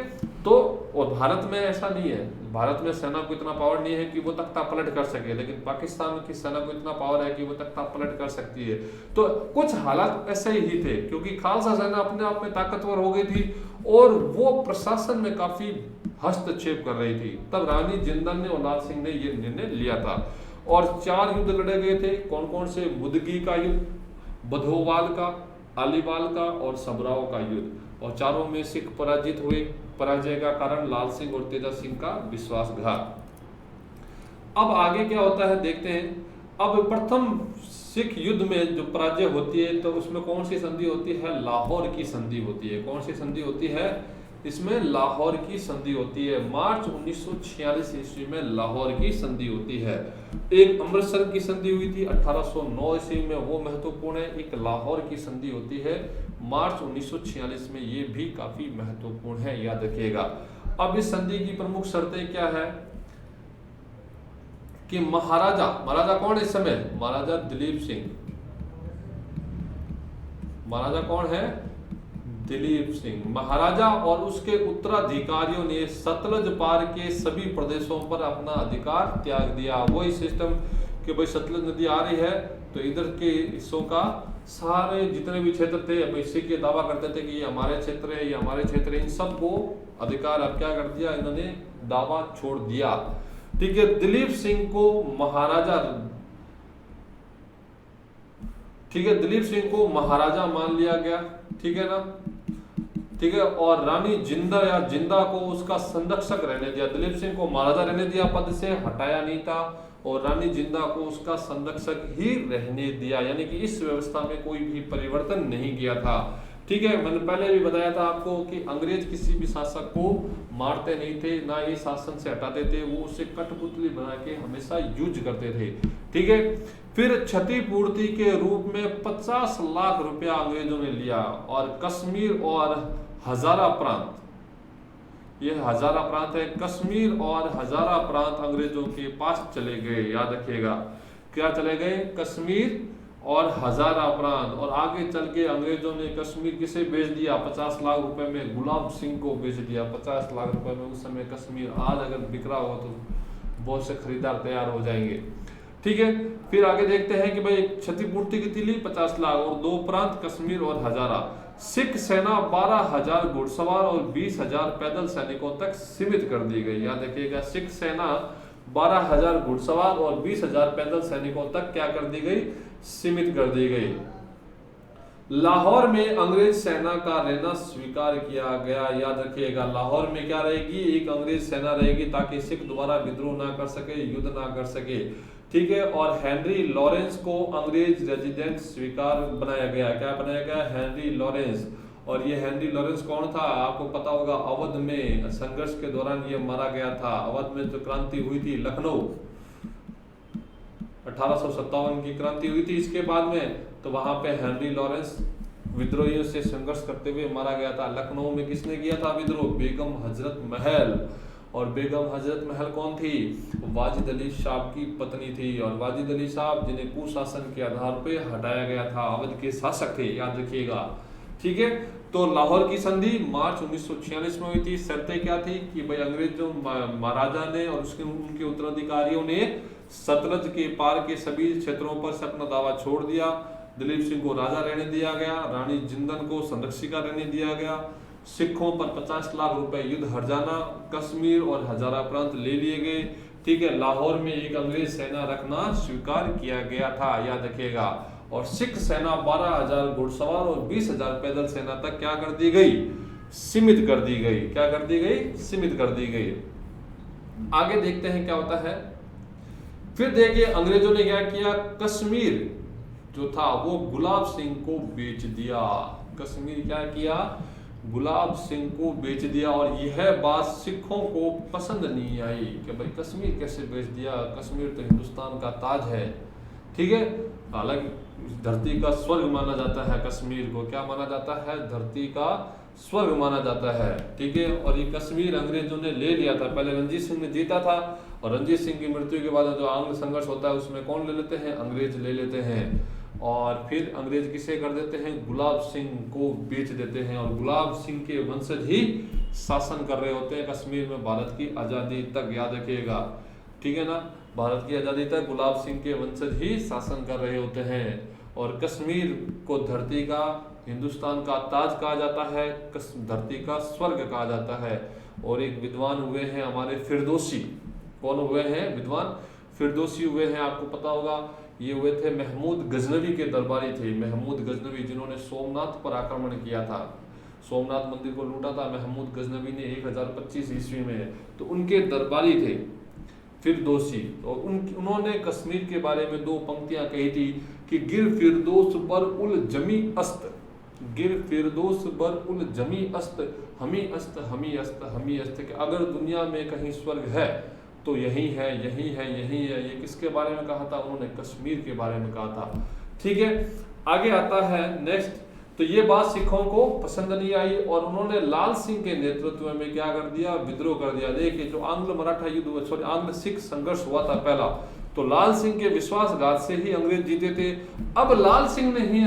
[SPEAKER 1] तो और भारत में ऐसा नहीं है, भारत में सेना को इतना पावर नहीं है कि वो तख्ता पलट कर सके, लेकिन पाकिस्तान की सेना को इतना पावर है कि वो तख्ता पलट कर सकती है। तो कुछ हालात ऐसे ही थे, क्योंकि खालसा सेना अपने आप में ताकतवर हो गई थी और वो प्रशासन में काफी हस्तक्षेप कर रही थी। तब रानी जिंदन ने और लाल सिंह ने ये निर्णय लिया था, और 4 युद्ध लड़े गए थे। कौन कौन से, मुदगी का युद्ध, बधोवाल का, अलीवाल का और सबराव का युद्ध, और चारों में सिख पराजित हुए। पराजय का कारण लाल सिंह और तेजा सिंह का विश्वासघात। अब आगे क्या होता है देखते हैं। अब प्रथम सिख युद्ध में जो पराजय होती है तो उसमें कौन सी संधि होती है, लाहौर की संधि होती है। कौन सी संधि होती है, इसमें लाहौर की संधि होती है। मार्च 1946 ईस्वी में लाहौर की संधि होती है। एक अमृतसर की संधि हुई थी 1809 ईस्वी में, वो महत्वपूर्ण है। एक लाहौर की संधि होती है मार्च 1946 में। ये भी काफी महत्वपूर्ण है, याद रखिएगा। अब इस संधि की प्रमुख शर्तें क्या है कि महाराजा कौन है इस समय? महाराजा दिलीप सिंह। महाराजा कौन है? दिलीप सिंह। महाराजा और उसके उत्तराधिकारियों ने सतलज पार के सभी प्रदेशों पर अपना अधिकार त्याग दिया। वही सिस्टम कि भाई सतलज नदी आ रही है तो इधर के हिस्सों का सारे जितने भी क्षेत्र थे, अब इसी के दावा करते थे कि ये हमारे क्षेत्र है, ये हमारे क्षेत्र है, इन सबको अधिकार अब क्या कर दिया इन्होंने? दावा छोड़ दिया। ठीक है, दिलीप सिंह को महाराजा, ठीक है, दिलीप सिंह को महाराजा मान लिया गया, ठीक है ना, ठीक है। और रानी जिंदा को उसका संरक्षक रहने दिया। दिलीप सिंह को महाराजा रहने दिया, पद से हटाया नहीं था, और रानी जिंदा को उसका संरक्षक ही रहने दिया, यानी कि इस व्यवस्था में कोई भी परिवर्तन नहीं किया था। ठीक है, मैंने पहले भी बताया था आपको कि अंग्रेज किसी भी शासक को मारते नहीं थे, ना ही शासन से हटाते थे, वो उसे कठपुतली बना के हमेशा यूज करते थे। ठीक है, फिर क्षतिपूर्ति के रूप में 50 लाख रुपया अंग्रेजों ने लिया, और कश्मीर और हजारा प्रांत, ये हजारा प्रांत है, कश्मीर और हजारा प्रांत अंग्रेजों के पास चले गए। याद रखिएगा, क्या चले गए? कश्मीर और हजारा प्रांत। और आगे चल के अंग्रेजों ने कश्मीर किसे बेच दिया? 50 लाख रुपए में गुलाब सिंह को बेच दिया। 50 लाख रुपए में उस समय कश्मीर, आज अगर बिक रहा हो तो बहुत से खरीदार तैयार हो जाएंगे। ठीक है, फिर आगे देखते हैं कि भाई क्षतिपूर्ति कितनी ली? 50 लाख, और 2 प्रांत कश्मीर और हजारा। सिख सेना 12,000 घुड़सवार और 20,000 पैदल सैनिकों तक सीमित कर दी गई। याद रखिएगा, सिख सेना 12,000 घुड़सवार और 20,000 पैदल सैनिकों तक क्या कर दी गई? सीमित कर दी गई। लाहौर में अंग्रेज सेना का रहना स्वीकार किया गया। याद रखिएगा, लाहौर में क्या रहेगी? एक अंग्रेज सेना रहेगी, ताकि सिख दोबारा विद्रोह ना कर सके, युद्ध ना कर सके। ठीक है, और हेनरी लॉरेंस को अंग्रेज रेजिडेंट स्वीकार बनाया गया। क्या बनाया गया? Henry Lawrence. और ये हेनरी लॉरेंस कौन था? आपको पता होगा, अवध में संघर्ष के दौरान ये मारा गया था। अवध में जो क्रांति हुई थी, लखनऊ 1857 की क्रांति हुई थी, इसके बाद में, तो वहां पे हेनरी लॉरेंस विद्रोहियों से संघर्ष करते हुए मारा गया था। लखनऊ में किसने किया था विद्रोह? बेगम हजरत महल। और बेगम हजरत महल कौन थी? वाजिद अली साहब की पत्नी थी। और वाजिद अली साहब जिन्हें कुशासन के आधार पे हटाया गया था, अवध के शासक थे, याद रखिएगा। ठीक है, तो लाहौर की संधि मार्च 1946 में हुई थी। शर्तें क्या थी कि भाई अंग्रेजों महाराजा ने और उनके उत्तराधिकारियों ने सतलज के पार के सभी क्षेत्रों पर से अपना दावा छोड़ दिया। दिलीप सिंह को राजा रहने दिया गया, रानी जिंदन को संरक्षिका रहने दिया गया, सिखों पर 50 लाख रुपए युद्ध हर्जाना, कश्मीर और हजारा प्रांत ले लिए गए। ठीक है, लाहौर में एक अंग्रेज सेना रखना स्वीकार किया गया था, याद रखिएगा। और सिख सेना 12,000 घुड़सवार और 20,000 पैदल सेना तक क्या कर दी गई? सीमित कर दी गई। क्या कर दी गई? सीमित कर दी गई। आगे देखते हैं क्या होता है। फिर देखिए अंग्रेजों ने क्या किया? कश्मीर जो था वो गुलाब सिंह को बेच दिया। कश्मीर क्या किया? गुलाब सिंह को बेच दिया। और यह बात सिखों को पसंद नहीं आई कि भाई कश्मीर कैसे बेच दिया? कश्मीर तो हिंदुस्तान का ताज है। ठीक है, हालांकि धरती का स्वर्ग माना जाता है कश्मीर को। क्या माना जाता है? धरती का स्वर्ग माना जाता है। ठीक है, और ये कश्मीर अंग्रेजों ने ले लिया था। पहले रंजीत सिंह ने जीता था, और रंजीत सिंह की मृत्यु के बाद जो आंग्ल संघर्ष होता है उसमें कौन ले लेते हैं? अंग्रेज ले लेते हैं। और फिर अंग्रेज किसे कर देते हैं? गुलाब सिंह को बेच देते हैं। और गुलाब सिंह के वंशज ही शासन कर रहे होते हैं कश्मीर में भारत की आज़ादी तक, याद रखिएगा। ठीक है ना, भारत की आज़ादी तक गुलाब सिंह के वंशज ही शासन कर रहे होते हैं। और कश्मीर को धरती का, हिंदुस्तान का ताज कहा जाता है, धरती का स्वर्ग कहा जाता है। और एक विद्वान हुए हैं हमारे फिरदौसी। कौन हुए हैं? विद्वान फिरदौसी हुए हैं। आपको पता होगा ये हुए थे महमूद गजनवी के दरबारी थे। महमूद गजनवी जिन्होंने सोमनाथ पर आक्रमण किया था, सोमनाथ मंदिर को लूटा था महमूद गजनवी ने 1025 ईस्वी में, तो उनके दरबारी थे फिरदौसी। और उन्होंने कश्मीर के बारे में 2 पंक्तियां कही थी कि गिर फिरदौस बर उल जमी अस्त, गिर फिरदौस बर उल जमी अस्त, हमी अस्त हमी अस्त हमी अस्त। कि अगर दुनिया में कहीं स्वर्ग है तो यही है, यही है, यही है। ये किसके बारे में कहा था? उन्होंने कश्मीर के बारे में कहा था। ठीक है, आगे आता है नेक्स्ट तो ये बात सिखों को पसंद नहीं आई और उन्होंने लाल सिंह के नेतृत्व में क्या कर दिया, विद्रोह कर दिया। देखिए जो आंग्ल मराठा युद्ध, सॉरी आंग्ल सिख संघर्ष हुआ था पहला, तो लाल सिंह के विश्वासघात से ही अंग्रेज जीते थे। अब लाल सिंह ने ही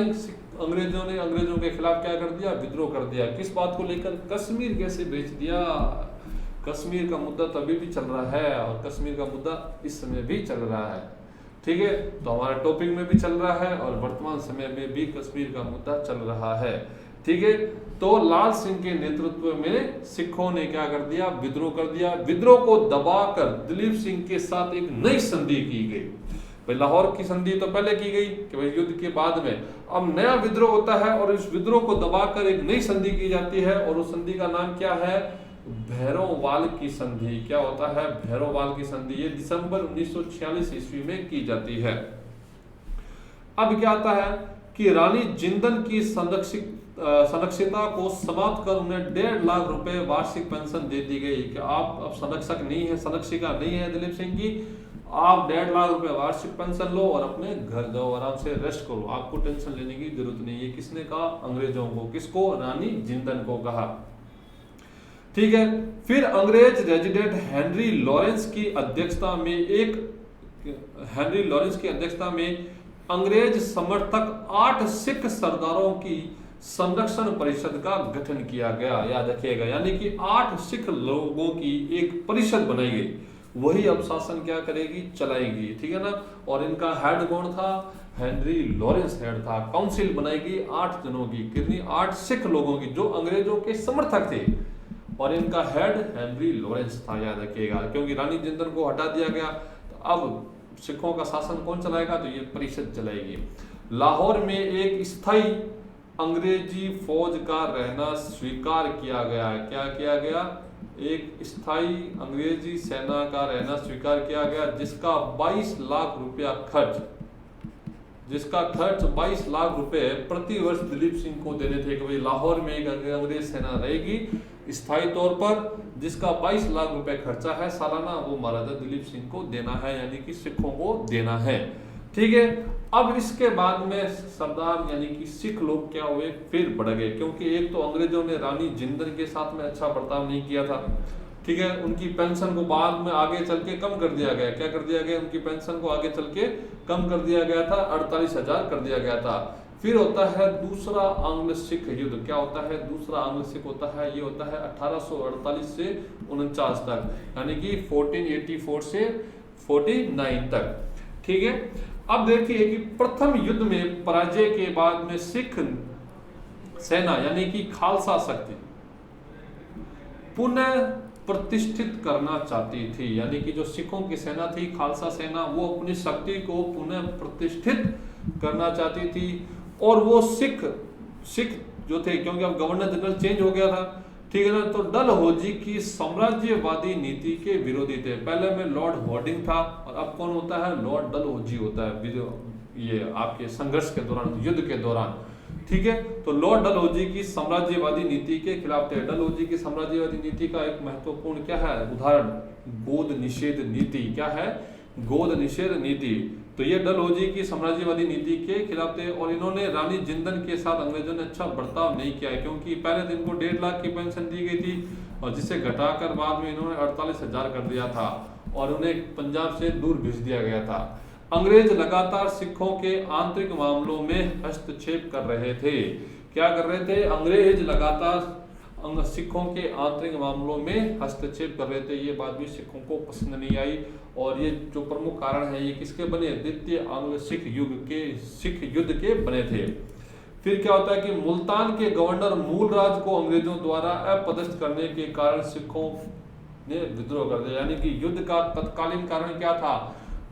[SPEAKER 1] अंग्रेजों के खिलाफ क्या कर दिया, विद्रोह कर दिया। किस बात को लेकर, कश्मीर कैसे बेच दिया। कश्मीर का मुद्दा तो अभी भी चल रहा है और कश्मीर का मुद्दा इस समय भी चल रहा है, ठीक है। तो हमारे टॉपिक में भी चल रहा है और वर्तमान समय में भी कश्मीर का मुद्दा चल रहा है, ठीक है। तो लाल सिंह के नेतृत्व में सिखों ने क्या कर दिया, विद्रोह कर दिया। विद्रोह को दबाकर दिलीप सिंह के साथ एक नई संधि की गई। भाई लाहौर की संधि तो पहले की गई कि भाई युद्ध के बाद में, अब नया विद्रोह होता है और इस विद्रोह को दबाकर एक नई संधि की जाती है और उस संधि का नाम क्या है, भैरोवाल की संधि। क्या होता है, भैरोवाल की संधि। ये दिसंबर 1946 ईस्वी में की जाती है। अब क्या आता है कि रानी जिंदन की संरक्षिता को समाप्त कर उन्हें 1.5 लाख रुपए वार्षिक पेंशन दे दी गई कि आप अब संरक्षक नहीं है, संरक्षिका नहीं है दिलीप सिंह की, आप 1.5 लाख रुपए वार्षिक पेंशन लो और अपने घर जाओ, आराम से रेस्ट करो, आपको टेंशन लेने की जरूरत नहीं है। किसने कहा, अंग्रेजों को। किसको, रानी जिंदन को कहा, ठीक है। फिर अंग्रेज रेजिडेंट हेनरी लॉरेंस की अध्यक्षता में अंग्रेज समर्थक 8 सिख सरदारों की संरक्षण परिषद का गठन किया गया। याद रखिएगा, यानी कि 8 सिख लोगों की एक परिषद बनाई गई, वही अब शासन क्या करेगी, चलाएगी, ठीक है ना। और इनका हेड कौन था, हेनरी लॉरेंस हेड था। काउंसिल बनाएगी 8 जनों की, कितनी, 8 सिख लोगों की जो अंग्रेजों के समर्थक थे और इनका हेड हेनरी लॉरेंस था। याद रखिएगा, क्योंकि रानी जिंदन को हटा दिया गया, तो अब सिखों का शासन कौन चलाएगा, तो ये परिषद चलाएगी। लाहौर में एक स्थायी अंग्रेजी फौज का रहना स्वीकार किया गया। क्या किया गया, एक स्थायी अंग्रेजी सेना का रहना स्वीकार किया गया, जिसका 22 लाख रुपया खर्च, जिसका खर्च 22 लाख रुपए प्रति वर्ष दिलीप सिंह को देने थे कि भाई लाहौर में एक अंग्रेज सेना रहेगी स्थायी तौर पर, जिसका 22 लाख रुपए खर्चा है सालाना, वो महाराजा दिलीप सिंह को देना है, यानी कि सिखों को देना है, ठीक है। अब इसके बाद में सरदार यानी कि सिख लोग क्या हुए, फिर बढ़ गए, क्योंकि एक तो अंग्रेजों ने रानी जिंदन के साथ में अच्छा बर्ताव नहीं किया था, ठीक है। उनकी पेंशन को बाद में आगे चल के कम कर दिया गया। क्या कर दिया गया, उनकी पेंशन को आगे चल के कम कर दिया गया था, 48,000 कर दिया गया था। फिर होता है दूसरा आंग्ल सिख युद्ध। क्या होता है, दूसरा आंग्ल सिख होता है, ये होता है 1848 से 49 तक, यानी कि 1484 से 49 तक, ठीक है। अब देखिए कि प्रथम युद्ध में पराजय के बाद में सिख सेना यानी कि खालसा शक्ति पुनः प्रतिष्ठित करना चाहती थी, यानी कि जो सिखों की सेना थी खालसा सेना, वो अपनी शक्ति को पुनः प्रतिष्ठित करना चाहती थी। और वो सिख जो थे, क्योंकि अब गवर्नर जनरल चेंज हो गया था, ठीक है ना, तो डलहौजी की साम्राज्यवादी नीति के विरोधी थे। पहले में लॉर्ड हॉर्डिंग था और अब कौन होता है, लॉर्ड डलहौजी होता है, ये आपके संघर्ष के दौरान, युद्ध के दौरान, ठीक है। तो लॉर्ड डलहौजी की साम्राज्यवादी नीति के खिलाफ थे। डलहौजी की साम्राज्यवादी नीति का एक महत्वपूर्ण क्या है उदाहरण, गोद निषेध नीति। क्या है, गोद निषेध नीति। तो ये डलहौजी की साम्राज्यवादी नीति के खिलाफ थे और इन्होंने रानी जिंदन के साथ अंग्रेजों ने अच्छा बर्ताव नहीं किया है, क्योंकि पहले दिन को 1.5 लाख की पेंशन दी गई थी और जिसे घटाकर बाद में इन्होंने 48,000 कर दिया था और उन्हें पंजाब से दूर भेज दिया गया था। अंग्रेज लगातार सिखों के आंतरिक मामलों में हस्तक्षेप कर रहे थे। क्या कर रहे थे, अंग्रेज लगातार सिखों के आंतरिक मामलों में हस्तक्षेप कर रहे थे। ये बात भी सिखों को पसंद नहीं आई और ये जो प्रमुख कारण है ये किसके बने, द्वितीय आंग्ल सिख युद्ध के बने थे। फिर क्या होता है कि मुल्तान के गवर्नर मूलराज को अंग्रेजों द्वारा अपदस्थ करने के कारण सिखों ने विद्रोह कर दिया, यानी कि युद्ध का तत्कालीन कारण क्या था,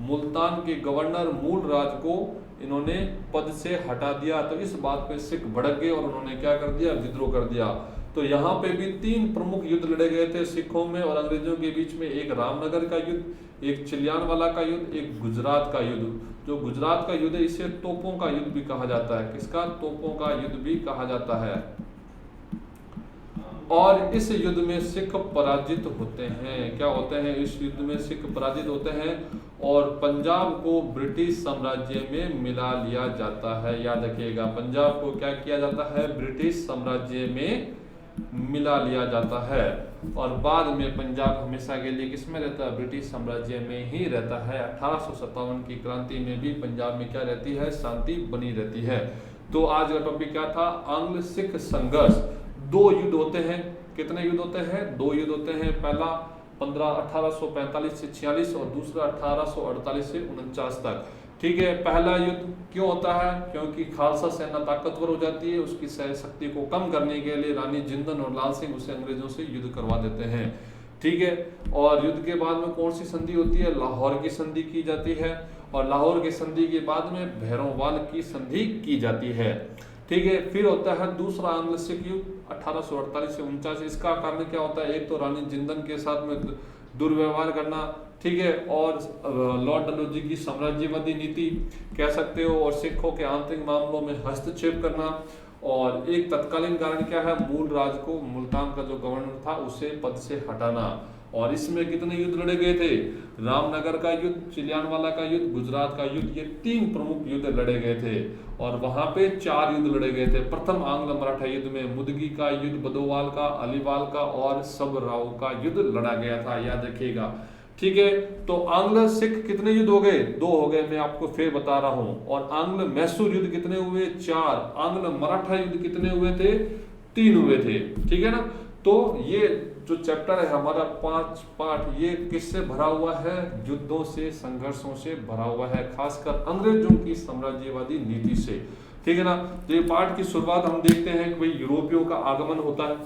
[SPEAKER 1] मुल्तान के गवर्नर मूलराज को इन्होंने पद से हटा दिया। तो इस बात पे सिख भड़क गए और उन्होंने क्या कर दिया, विद्रोह कर दिया। तो यहाँ पे भी 3 प्रमुख युद्ध लड़े गए थे सिखों में और अंग्रेजों के बीच में, एक रामनगर का युद्ध, एक चिलियानवाला का युद्ध, एक गुजरात का युद्ध। जो गुजरात का युद्ध है इसे तोपों का युद्ध भी कहा जाता है। किसका, तोपों का युद्ध भी कहा जाता है। और इस युद्ध में सिख पराजित होते हैं। क्या होते हैं? इस युद्ध में सिख पराजित होते हैं और पंजाब को ब्रिटिश साम्राज्य में मिला लिया जाता है। याद रखिएगा, पंजाब को क्या किया जाता है? ब्रिटिश साम्राज्य में मिला लिया जाता है। और बाद में पंजाब हमेशा के लिए किसमें रहता है? ब्रिटिश साम्राज्य में ही रहता है। 1857 की क्रांति में भी पंजाब में क्या रहती है? शांति बनी रहती है। तो आज का टॉपिक क्या था? आंग्ल सिख संघर्ष। 2 युद्ध होते हैं। कितने युद्ध होते हैं? 2 युद्ध होते हैं। पहला 1845 से 46 और दूसरा 1848 से 49 तक। ठीक है। पहला युद्ध क्यों होता है? क्योंकि खालसा सेना ताकतवर हो जाती है। उसकी शक्ति को कम करने के लिए रानी जिंदन और लाल सिंह उसे अंग्रेजों से युद्ध करवा देते हैं। ठीक है। और युद्ध के बाद में कौन सी संधि होती है? लाहौर की संधि की जाती है। और लाहौर की संधि के बाद में भैरोवाल की संधि की जाती है। ठीक है। फिर होता है दूसरा आंग्ल सिख युद्ध 1848 से 49। इसका कारण क्या होता है? एक तो रानी जिंदन के साथ में दुर्व्यवहार करना, ठीक है, और लॉर्ड डलहौजी की साम्राज्यवादी नीति कह सकते हो, और सिखों के आंतरिक मामलों में हस्तक्षेप करना। और एक तत्कालीन कारण क्या है? मूल राज को, मुल्तान का जो गवर्नर था उसे पद से हटाना। और इसमें कितने युद्ध लड़े गए थे? रामनगर का युद्ध, चिलियानवाला का युद्ध, गुजरात का युद्ध, ये 3 प्रमुख युद्ध लड़े गए थे। और वहां पे 4 युद्ध लड़े गए थे। प्रथम आंग्ल मराठा युद्ध में मुदगी का युद्ध, बदोवाल का, अलीवाल का और सबराव का युद्ध लड़ा गया था। याद रखिएगा। ठीक है। तो आंग्ल सिख कितने युद्ध हो गए? 2 हो गए। मैं आपको फिर बता रहा हूं। और आंग्ल मैसूर युद्ध कितने हुए? 4। आंग्ल मराठा युद्ध कितने हुए थे? 3 हुए थे। ठीक है ना। तो ये जो चैप्टर है हमारा 5 पार्ट, ये किससे भरा हुआ है? युद्धों से, संघर्षों से भरा हुआ है, खासकर अंग्रेजों की साम्राज्यवादी नीति से। ठीक है ना। तो ये पार्ट की शुरुआत हम देखते हैं कि भाई यूरोपियों का आगमन होता है।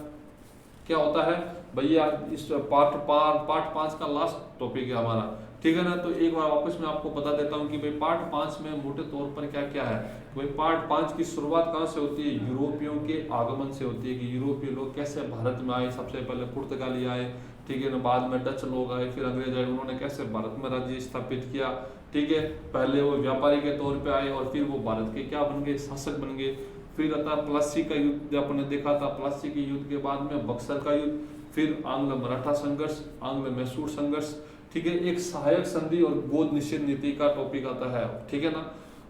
[SPEAKER 1] क्या होता है भैया? इस पार्ट 5 का लास्ट टॉपिक है हमारा। ठीक है ना। तो एक बार वापस मैं आपको बता देता हूं कि भाई पार्ट 5 में मोटे तौर पर क्या क्या है। भाई पार्ट 5 की शुरुआत कहां से होती है? यूरोपियों के आगमन से होती है कि यूरोपीय लोग कैसे भारत में आए। सबसे पहले पुर्तगाली आए, ठीक है ना, बाद में डच लोग आए, फिर अंग्रेज आए। उन्होंने कैसे भारत में राज्य स्थापित किया। ठीक है। पहले वो व्यापारी के तौर पर आए और फिर वो भारत के क्या बन गए? शासक बन गए। फिर आता प्लासी का युद्ध, आपने देखा था। प्लासी के युद्ध के बाद में बक्सर का युद्ध, फिर आंग्ल मराठा संघर्ष, आंग्ल मैसूर संघर्ष। ठीक है। एक सहायक संधि और गोद निषेध नीति का टॉपिक आता है। ठीक है ना।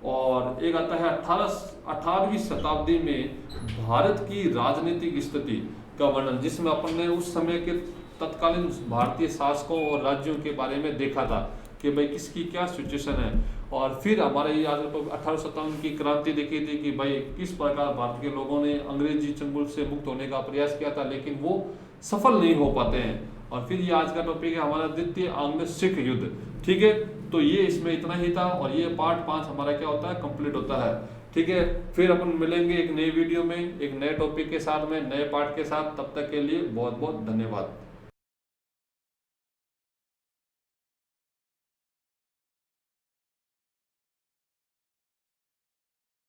[SPEAKER 1] और एक आता है 18वीं शताब्दी में भारत की राजनीतिक स्थिति का वर्णन, जिसमें अपन ने उस समय के तत्कालीन भारतीय शासकों और राज्यों के बारे में देखा था कि भाई किसकी क्या सिचुएशन है। और फिर हमारे ये 1857 की क्रांति देखी थी कि भाई किस प्रकार भारत के लोगों ने अंग्रेजी चंगुल से मुक्त होने का प्रयास किया था, लेकिन वो सफल नहीं हो पाते हैं। और फिर ये आज का टॉपिक है हमारा द्वितीय आंग्ल सिख युद्ध। ठीक है। तो ये इसमें इतना ही था और ये पार्ट 5 हमारा क्या होता है? कंप्लीट होता है। ठीक है। फिर अपन मिलेंगे एक नई वीडियो में, एक नए टॉपिक के साथ में, नए पार्ट के साथ। तब तक के लिए बहुत बहुत धन्यवाद।